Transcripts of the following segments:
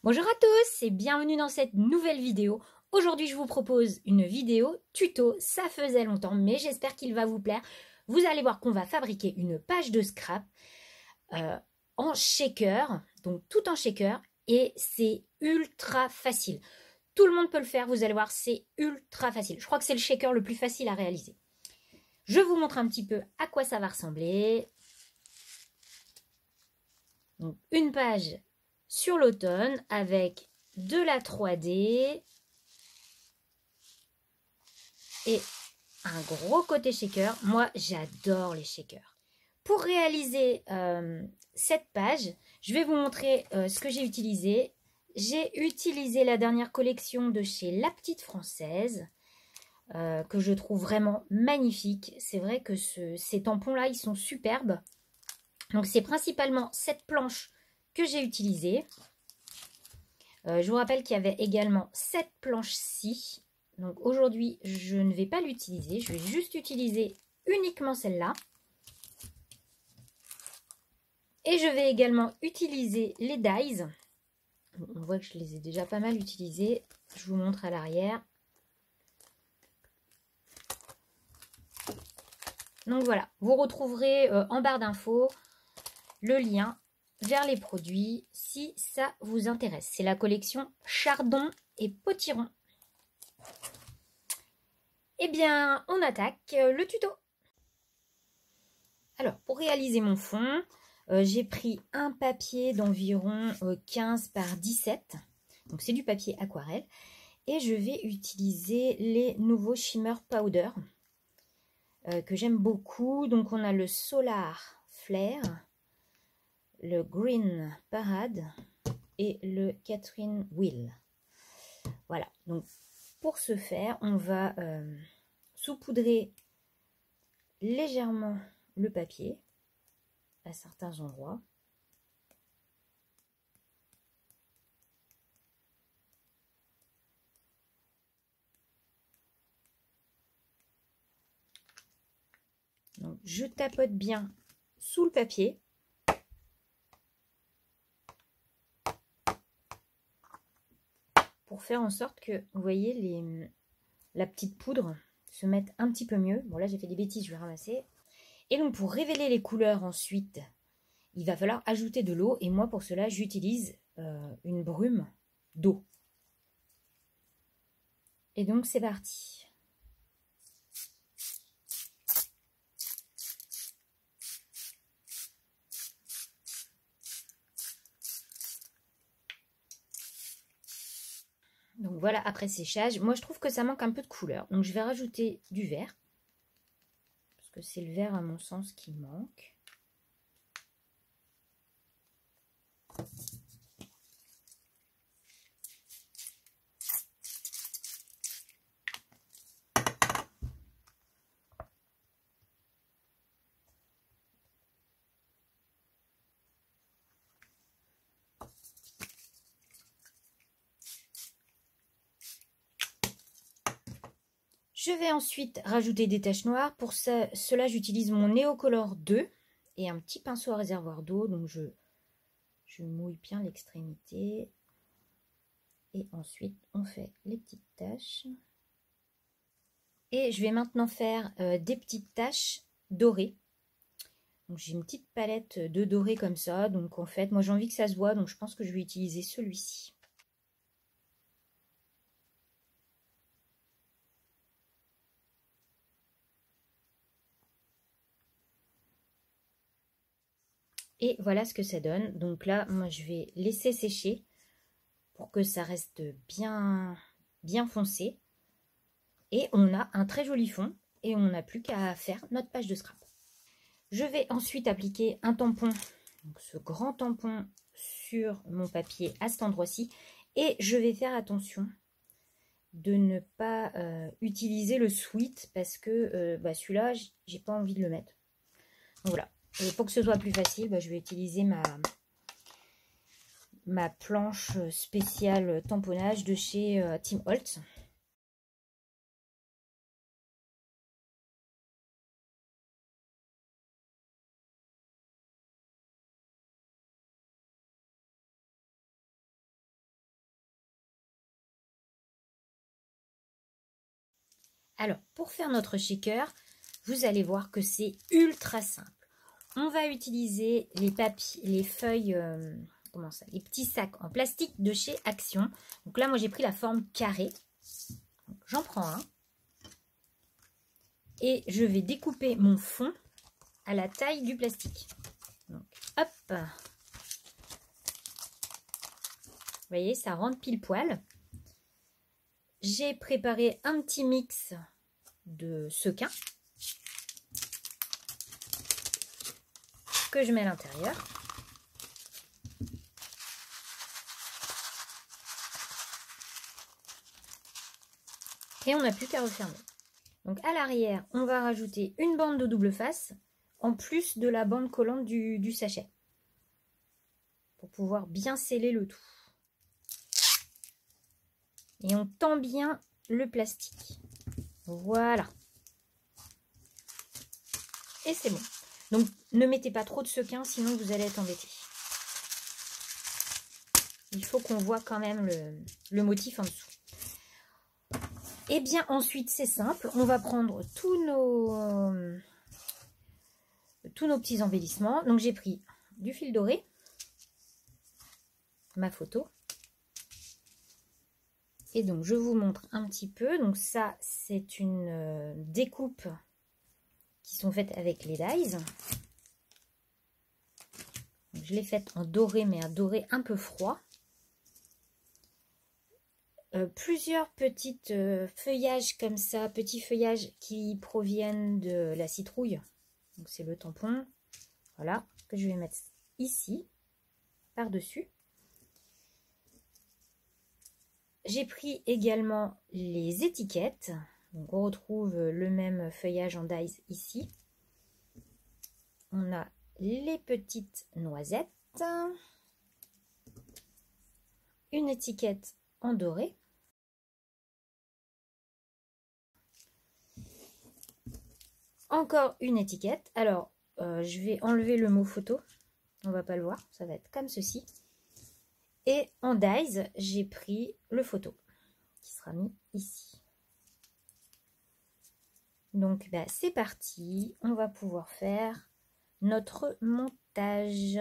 Bonjour à tous et bienvenue dans cette nouvelle vidéo. Aujourd'hui, je vous propose une vidéo tuto. Ça faisait longtemps, mais j'espère qu'il va vous plaire. Vous allez voir qu'on va fabriquer une page de scrap en shaker, donc tout en shaker, et c'est ultra facile. Tout le monde peut le faire, vous allez voir, c'est ultra facile. Je crois que c'est le shaker le plus facile à réaliser. Je vous montre un petit peu à quoi ça va ressembler. Donc, une page sur l'automne avec de la 3D et un gros côté shaker. Moi, j'adore les shakers. Pour réaliser cette page, je vais vous montrer ce que j'ai utilisé. J'ai utilisé la dernière collection de chez La Petite Française, que je trouve vraiment magnifique. C'est vrai que ces tampons-là, ils sont superbes. Donc, c'est principalement cette planche que j'ai utilisée. Je vous rappelle qu'il y avait également cette planche-ci. Donc aujourd'hui, je ne vais pas l'utiliser. Je vais juste utiliser uniquement celle-là. Et je vais également utiliser les dies. On voit que je les ai déjà pas mal utilisés. Je vous montre à l'arrière. Donc voilà, vous retrouverez en barre d'infos le lien vers les produits si ça vous intéresse. C'est la collection Chardon et Potiron. Eh bien, on attaque le tuto. Alors, pour réaliser mon fond, j'ai pris un papier d'environ 15 par 17. Donc, c'est du papier aquarelle. Et je vais utiliser les nouveaux Shimmer Powder que j'aime beaucoup. Donc, on a le Solar Flare, le Green Parade et le Catherine Wheel. Voilà. Donc, pour ce faire, on va saupoudrer légèrement le papier à certains endroits. Donc, je tapote bien sous le papier. Pour faire en sorte que, vous voyez, la petite poudre se mette un petit peu mieux. Bon, là, j'ai fait des bêtises, je vais ramasser. Et donc, pour révéler les couleurs ensuite, il va falloir ajouter de l'eau. Et moi, pour cela, j'utilise une brume d'eau. Et donc, c'est parti. Donc voilà, après séchage, moi je trouve que ça manque un peu de couleur. Donc je vais rajouter du vert. Parce que c'est le vert à mon sens qui manque. Je vais ensuite rajouter des taches noires. Pour cela, j'utilise mon Neocolor 2 et un petit pinceau à réservoir d'eau. Donc, je mouille bien l'extrémité. Et ensuite, on fait les petites taches. Et je vais maintenant faire des petites taches dorées. Donc, j'ai une petite palette de doré comme ça. Donc, en fait, moi, j'ai envie que ça se voit. Donc, je pense que je vais utiliser celui-ci. Et voilà ce que ça donne. Donc là, moi, je vais laisser sécher pour que ça reste bien foncé. Et on a un très joli fond. Et on n'a plus qu'à faire notre page de scrap. Je vais ensuite appliquer un tampon, donc ce grand tampon sur mon papier à cet endroit-ci. Et je vais faire attention de ne pas utiliser le sweet parce que celui-là, j'ai pas envie de le mettre. Donc voilà. Et pour que ce soit plus facile, je vais utiliser ma planche spéciale tamponnage de chez Tim Holtz. Alors, pour faire notre shaker, vous allez voir que c'est ultra simple. On va utiliser les papiers, les feuilles, les petits sacs en plastique de chez Action. Donc là, moi, j'ai pris la forme carrée. J'en prends un. Et je vais découper mon fond à la taille du plastique. Donc, hop. Vous voyez, ça rentre pile poil. J'ai préparé un petit mix de sequins que je mets à l'intérieur. Et on n'a plus qu'à refermer. Donc à l'arrière, on va rajouter une bande de double face en plus de la bande collante du sachet pour pouvoir bien sceller le tout. Et on tend bien le plastique. Voilà. Et c'est bon. Donc ne mettez pas trop de sequins, sinon vous allez être embêtés. Il faut qu'on voit quand même le motif en dessous. Et bien ensuite c'est simple, on va prendre tous nos petits embellissements. Donc j'ai pris du fil doré, ma photo. Et donc je vous montre un petit peu. Donc ça c'est une découpe qui sont faites avec les dies. Donc, je l'ai faite en doré, mais un doré un peu froid. Plusieurs petites feuillages comme ça, petits feuillages qui proviennent de la citrouille. Donc c'est le tampon, voilà, que je vais mettre ici, par-dessus. J'ai pris également les étiquettes. Donc on retrouve le même feuillage en dies ici. On a les petites noisettes, une étiquette en doré. Encore une étiquette. Alors, je vais enlever le mot photo. On va pas le voir. Ça va être comme ceci. Et en dies, j'ai pris le photo qui sera mis ici. Donc, bah, c'est parti. On va pouvoir faire notre montage.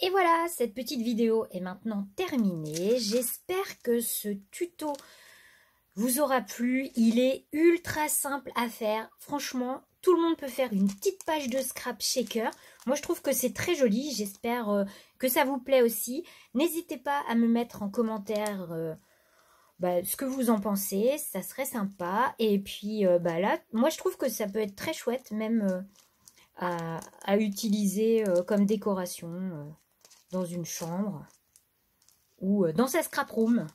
Et voilà, cette petite vidéo est maintenant terminée. J'espère que ce tuto vous aura plu. Il est ultra simple à faire. Franchement, tout le monde peut faire une petite page de scrap shaker. Moi, je trouve que c'est très joli. J'espère que ça vous plaît aussi. N'hésitez pas à me mettre en commentaire ce que vous en pensez. Ça serait sympa. Et puis là, moi, je trouve que ça peut être très chouette, même à utiliser comme décoration dans une chambre ou dans sa scrap room.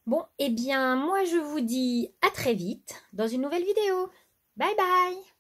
Bon, eh bien, moi, je vous dis à très vite dans une nouvelle vidéo. Bye bye!